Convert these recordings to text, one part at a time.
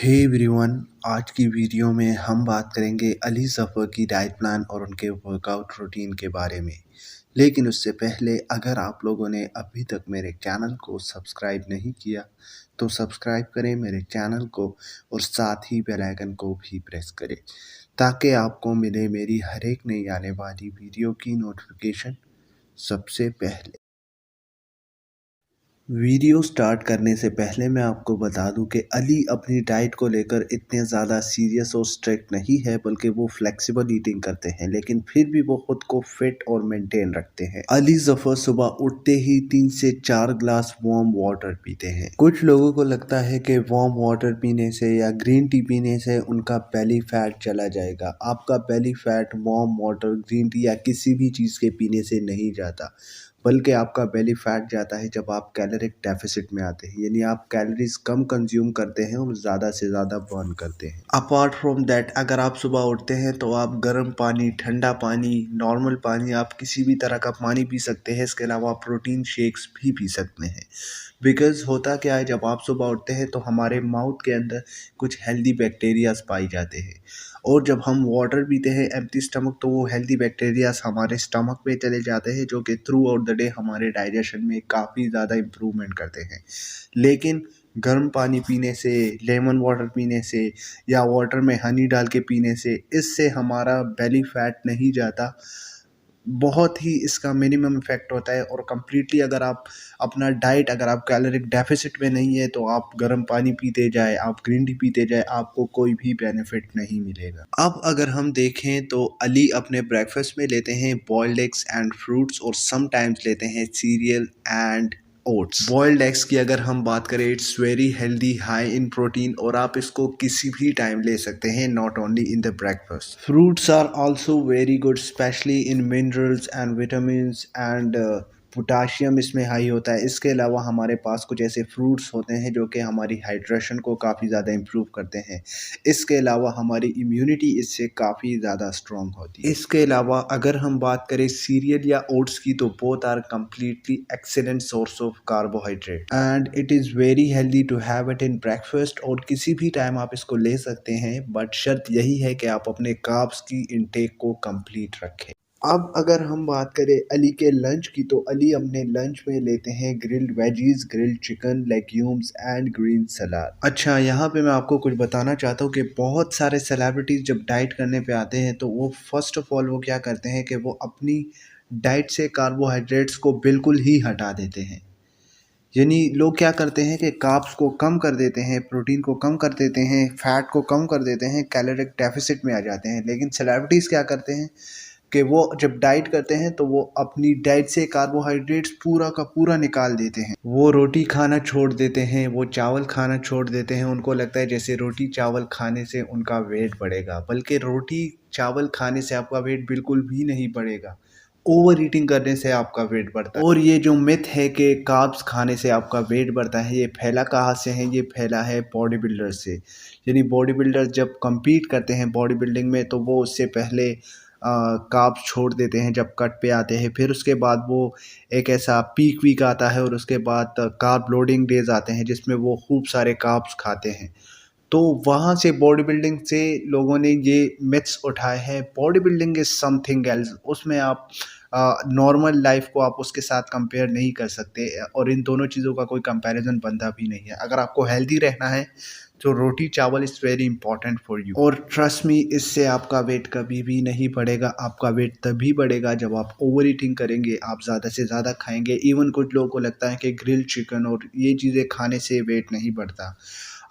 Hey everyone, आज की video में हम बात करेंगे अली ज़फ़र की डाइट प्लान और उनके वर्कआउट रूटीन के बारे में। लेकिन उससे पहले अगर आप लोगों ने अभी तक मेरे चैनल को सब्सक्राइब नहीं किया तो सब्सक्राइब करें मेरे चैनल को और साथ ही बेल आइकन को भी प्रेस करें ताकि आपको मिले मेरी हर एक नई आने वाली वीडियो की नोटिफिकेशन सबसे पहले। वीडियो स्टार्ट करने से पहले मैं आपको बता दूं कि अली अपनी डाइट को लेकर इतने ज़्यादा सीरियस और स्ट्रिक्ट नहीं है, बल्कि वो फ्लेक्सिबल ईटिंग करते हैं, लेकिन फिर भी वो खुद को फिट और मेंटेन रखते हैं। अली ज़फ़र सुबह उठते ही 3 से 4 ग्लास वार्म वाटर पीते हैं। कुछ लोगों को लगता है कि वार्म वाटर पीने से या ग्रीन टी पीने से उनका बेली फैट चला जाएगा। आपका belly fat warm water, green tea या किसी भी चीज़ के पीने से नहीं जाता, बल्कि आपका बेली फैट जाता है जब आप कैलोरिक डेफिसिट में आते हैं, यानी आप कैलोरीज कम कंज्यूम करते हैं और ज़्यादा से ज़्यादा बर्न करते हैं। अपार्ट फ्रॉम दैट, अगर आप सुबह उठते हैं तो आप गर्म पानी, ठंडा पानी, नॉर्मल पानी, आप किसी भी तरह का पानी पी सकते हैं। इसके अलावा प्रोटीन शेक्स भी पी सकते हैं। बिकॉज़ होता क्या है, जब आप सुबह उठते हैं तो हमारे माउथ के अंदर कुछ हेल्दी बैक्टीरियाज पाए जाते हैं, और जब हम वाटर पीते हैं एम्प्टी स्टमक तो वो हेल्दी बैक्टीरियाज हमारे स्टमक में चले जाते हैं, जो कि थ्रू आउट द डे हमारे डाइजेशन में काफ़ी ज़्यादा इम्प्रूवमेंट करते हैं। लेकिन गर्म पानी पीने से, लेमन वाटर पीने से या वाटर में हनी डाल के पीने से, इससे हमारा बेली फैट नहीं जाता। बहुत ही इसका मिनिमम इफ़ेक्ट होता है, और कम्प्लीटली अगर आप अपना डाइट, अगर आप कैलोरिक डेफिसिट में नहीं है तो आप गर्म पानी पीते जाए, आप ग्रीन टी पीते जाए, आपको कोई भी बेनिफिट नहीं मिलेगा। अब अगर हम देखें तो अली अपने ब्रेकफास्ट में लेते हैं बॉइल्ड एग्स एंड फ्रूट्स, और समटाइम्स लेते हैं cereal and oats. Boiled eggs की अगर हम बात करें, it's very healthy, high in protein, और आप इसको किसी भी टाइम ले सकते हैं, not only in the breakfast. Fruits are also very good, specially in minerals and vitamins and potassium इसमें हाई होता है। इसके अलावा हमारे पास कुछ ऐसे फ्रूट्स होते हैं जो कि हमारी हाइड्रेशन को काफ़ी ज़्यादा इम्प्रूव करते हैं। इसके अलावा हमारी इम्यूनिटी इससे काफ़ी ज़्यादा स्ट्रॉन्ग होती है। इसके अलावा अगर हम बात करें सीरियल या ओट्स की, तो both are completely excellent source of carbohydrate and it is very healthy to have it in breakfast, और किसी भी टाइम आप इसको ले सकते हैं, बट शर्त यही है कि आप अपने कार्ब्स की इनटेक को कंप्लीट रखें। अब अगर हम बात करें अली के लंच की, तो अली अपने लंच में लेते हैं grilled veggies, grilled chicken, legumes and green salad. अच्छा, यहाँ पे मैं आपको कुछ बताना चाहता हूँ कि बहुत सारे सेलिब्रिटीज़ जब डाइट करने पे आते हैं तो वो फर्स्ट ऑफ ऑल वो क्या करते हैं कि वो अपनी डाइट से कार्बोहाइड्रेट्स को बिल्कुल ही हटा देते हैं। यानी लोग क्या करते हैं कि कार्ब्स को कम कर देते हैं, प्रोटीन को कम कर देते हैं, फैट को कम कर देते हैं, कैलोरिक डेफिसिट में आ जाते हैं। लेकिन सेलिब्रिटीज़ क्या करते हैं कि वो जब डाइट करते हैं तो वो अपनी डाइट से कार्बोहाइड्रेट्स पूरा का पूरा निकाल देते हैं। वो रोटी खाना छोड़ देते हैं, वो चावल खाना छोड़ देते हैं। उनको लगता है जैसे रोटी चावल खाने से उनका वेट बढ़ेगा, बल्कि रोटी चावल खाने से आपका वेट बिल्कुल भी नहीं बढ़ेगा। ओवर ईटिंग करने से आपका वेट बढ़ता है। और ये जो मिथ है कि कार्ब्स खाने से आपका वेट बढ़ता है, ये फैला कहाँ से है? ये फैला है बॉडी बिल्डर से। यानी बॉडी बिल्डर जब compete करते हैं बॉडी बिल्डिंग में, तो वो उससे पहले कार्ब्स छोड़ देते हैं जब कट पे आते हैं। फिर उसके बाद वो एक ऐसा पीक वीक आता है, और उसके बाद कार्ब लोडिंग डेज आते हैं जिसमें वो खूब सारे कार्ब्स खाते हैं। तो वहाँ से बॉडी बिल्डिंग से लोगों ने ये मिथ्स उठाए हैं। Body building is something else, उसमें आप नॉर्मल लाइफ को आप उसके साथ कंपेयर नहीं कर सकते, और इन दोनों चीज़ों का कोई कंपैरिजन बनता भी नहीं है। अगर आपको हेल्दी रहना है तो रोटी चावल is very important for you, और ट्रस्ट मी, इससे आपका वेट कभी भी नहीं बढ़ेगा। आपका वेट तभी बढ़ेगा जब आप ओवर ईटिंग करेंगे, आप ज़्यादा से ज़्यादा खाएंगे। इवन कुछ लोगों को लगता है कि ग्रिल्ड चिकन और ये चीज़ें खाने से वेट नहीं बढ़ता।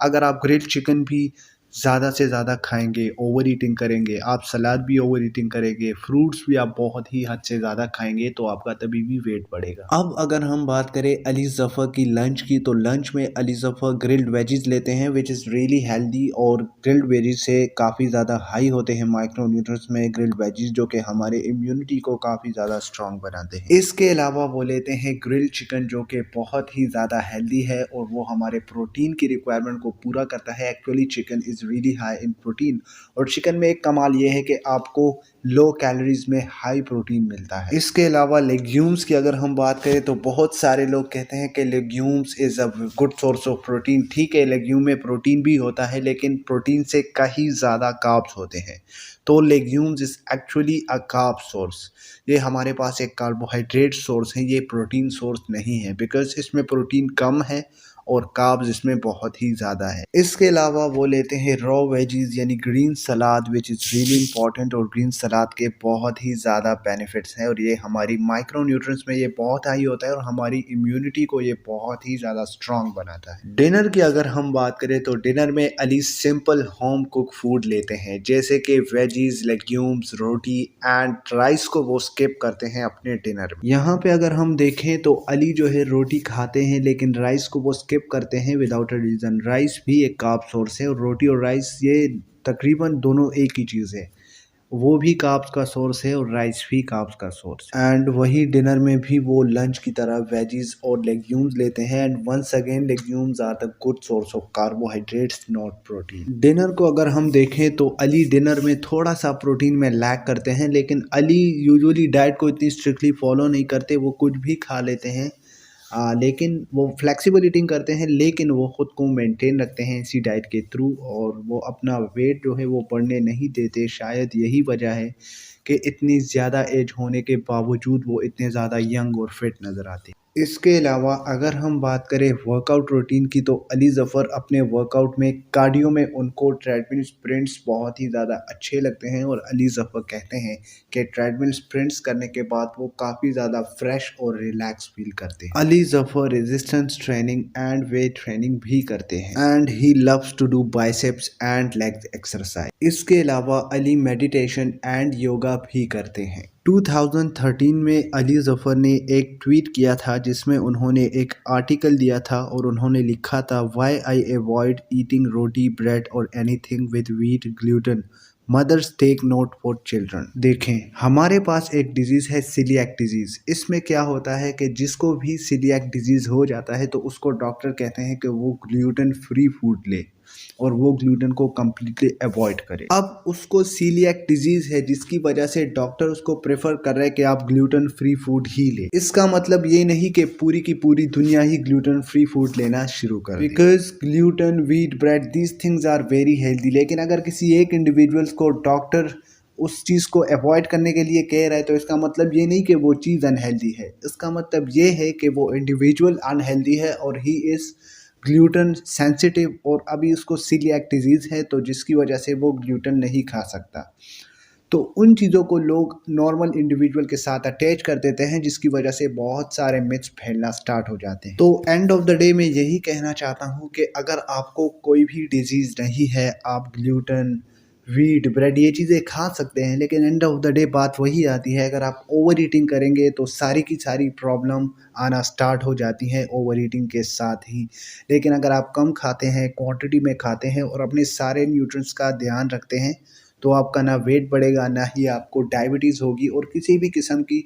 अगर आप ग्रिल्ड चिकन भी ज़्यादा से ज़्यादा खाएँगे, ओवर ईटिंग करेंगे, आप सलाद भी ओवर ईटिंग करेंगे, फ्रूट्स भी आप बहुत ही हद से ज़्यादा खाएँगे, तो आपका तभी भी वेट बढ़ेगा। अब अगर हम बात करें अली ज़फ़र की लंच की, तो लंच में अली ज़फ़र ग्रिल्ड वेजीज़ लेते हैं, व्हिच इज़ रियली हेल्दी, और ग्रिल्ड वेजीज़ से काफ़ी ज़्यादा हाई होते हैं माइक्रो न्यूट्रिएंट्स में ग्रिल्ड वेजीज़, जो कि हमारे इम्यूनिटी को काफ़ी ज़्यादा स्ट्रॉन्ग बनाते हैं। इसके अलावा वो लेते हैं ग्रिल्ड चिकन, जो कि बहुत ही ज़्यादा हेल्दी है, और वो हमारे प्रोटीन की रिक्वायरमेंट को पूरा करता है। Actually chicken is is really high in protein. और चिकन में एक कमाल ये है कि आपको लो कैलोरीज में हाई प्रोटीन मिलता है। इसके अलावा लेग्यूम्स की अगर हम बात करें तो बहुत सारे लोग कहते हैं कि legumes is a good source of protein. ठीक है, लेग्यूम में प्रोटीन भी होता है लेकिन प्रोटीन से कहीं ज़्यादा कार्ब्स होते हैं। तो legumes is actually a carb source. ये हमारे पास एक कार्बोहाइड्रेट सोर्स है, ये प्रोटीन सोर्स नहीं है, बिकॉज इसमें प्रोटीन कम है और कार्ब्स इसमें बहुत ही ज़्यादा है। इसके अलावा वो लेते हैं रॉ वेजीज यानी green salad, which is really important. और ग्रीन सलाद के बहुत ही ज़्यादा बेनिफिट्स हैं और ये हमारी माइक्रो न्यूट्रिएंट्स में ये बहुत हाई होता है और हमारी इम्यूनिटी को ये बहुत ही ज़्यादा स्ट्रॉन्ग बनाता है। डिनर की अगर हम बात करें तो डिनर में Ali simple home cook food लेते हैं, जैसे कि veggies, legumes, roti and rice को वो स्किप करते हैं अपने डिनर में। यहाँ पे अगर हम देखें तो अली जो है रोटी खाते हैं लेकिन राइस को वो स्किप करते हैं विदाउट अ रीज़न। राइस भी एक कार्ब सोर्स है और रोटी और राइस ये तकरीबन दोनों एक ही चीज़ है। वो भी कार्ब्स का सोर्स है और राइस भी कार्ब्स का सोर्स है। एंड वही डिनर में भी वो लंच की तरह वेजीज और लेग्यूम्स लेते हैं। And once again legumes are the good source of carbohydrates, not protein. Dinner को अगर हम देखें तो अली डिनर में थोड़ा सा प्रोटीन में लैक करते हैं, लेकिन अली यूजुअली डाइट को इतनी स्ट्रिक्टली फॉलो नहीं करते, वो कुछ भी खा लेते हैं। लेकिन वो फ्लेक्सिबल ईटिंग करते हैं, लेकिन वो ख़ुद को मेंटेन रखते हैं इसी डाइट के थ्रू और वो अपना वेट जो है वो बढ़ने नहीं देते। शायद यही वजह है कि इतनी ज़्यादा एज होने के बावजूद वो इतने ज़्यादा यंग और फिट नज़र आते हैं। इसके अलावा अगर हम बात करें वर्कआउट रूटीन की तो अली ज़फ़र अपने वर्कआउट में कार्डियो में उनको ट्रेडमिल स्प्रिंट्स बहुत ही ज़्यादा अच्छे लगते हैं और अली ज़फ़र कहते हैं कि ट्रेडमिल स्प्रिंट्स करने के बाद वो काफ़ी ज़्यादा फ्रेश और रिलैक्स फील करते हैं। Ali Zafar resistance training and weight training भी करते हैं and he loves to do biceps and leg exercise. इसके अलावा अली मेडिटेशन एंड योगा भी करते हैं। 2013 में अली ज़फ़र ने एक ट्वीट किया था जिसमें उन्होंने एक आर्टिकल दिया था और उन्होंने लिखा था, why I avoid eating roti, bread और anything with wheat gluten, mothers take note for children. देखें, हमारे पास एक डिजीज़ है सीलिएक डिजीज़। इसमें क्या होता है कि जिसको भी सीलिएक डिजीज़ हो जाता है तो उसको डॉक्टर कहते हैं कि वो ग्लूटेन फ्री फूड ले और वो ग्लूटेन को कम्प्लीटली अवॉइड करे। अब उसको सीलिएक डिजीज़ है जिसकी वजह से डॉक्टर उसको प्रेफर कर रहा है कि आप ग्लूटेन फ्री फूड ही ले। इसका मतलब ये नहीं कि पूरी की पूरी दुनिया ही ग्लूटेन फ्री फूड लेना शुरू कर, because gluten, wheat, bread, these things are very healthy. लेकिन अगर किसी एक इंडिविजुअल्स को डॉक्टर उस चीज़ को अवॉइड करने के लिए कह रहा है तो इसका मतलब ये नहीं कि वो चीज़ अनहेल्दी है। इसका मतलब ये है कि वो इंडिविजुअल अनहेल्दी है और ही इज़ ग्लूटेन सेंसिटिव और अभी उसको सीलिएक डिजीज़ है तो जिसकी वजह से वो ग्लूटेन नहीं खा सकता। तो उन चीज़ों को लोग नॉर्मल इंडिविजुअल के साथ अटैच कर देते हैं जिसकी वजह से बहुत सारे मिथ्स फैलना स्टार्ट हो जाते हैं। तो एंड ऑफ द डे मैं यही कहना चाहता हूँ कि अगर आपको कोई भी डिजीज़ नहीं है, आप ग्लूटेन, व्हीट, ब्रेड ये चीज़ें खा सकते हैं, लेकिन एंड ऑफ द डे बात वही आती है, अगर आप ओवर ईटिंग करेंगे तो सारी की सारी प्रॉब्लम आना स्टार्ट हो जाती हैं ओवर ईटिंग के साथ ही। लेकिन अगर आप कम खाते हैं, क्वांटिटी में खाते हैं और अपने सारे न्यूट्रिएंट्स का ध्यान रखते हैं तो आपका ना वेट बढ़ेगा, ना ही आपको डायबिटीज़ होगी और किसी भी किस्म की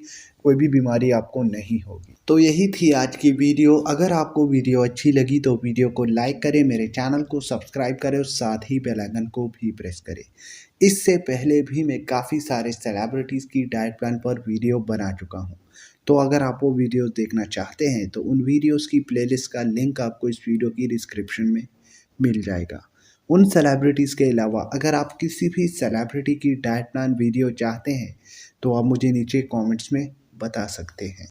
कोई भी बीमारी आपको नहीं होगी। तो यही थी आज की वीडियो। अगर आपको वीडियो अच्छी लगी तो वीडियो को लाइक करें, मेरे चैनल को सब्सक्राइब करें और साथ ही बेल आइकन को भी प्रेस करें। इससे पहले भी मैं काफ़ी सारे सेलिब्रिटीज़ की डाइट प्लान पर वीडियो बना चुका हूँ। तो अगर आप वो वीडियोस देखना चाहते हैं तो उन वीडियोस की प्लेलिस्ट का लिंक आपको इस वीडियो की डिस्क्रिप्शन में मिल जाएगा। उन सेलिब्रिटीज़ के अलावा अगर आप किसी भी सेलिब्रिटी की डाइट प्लान वीडियो चाहते हैं तो आप मुझे नीचे कमेंट्स में बता सकते हैं।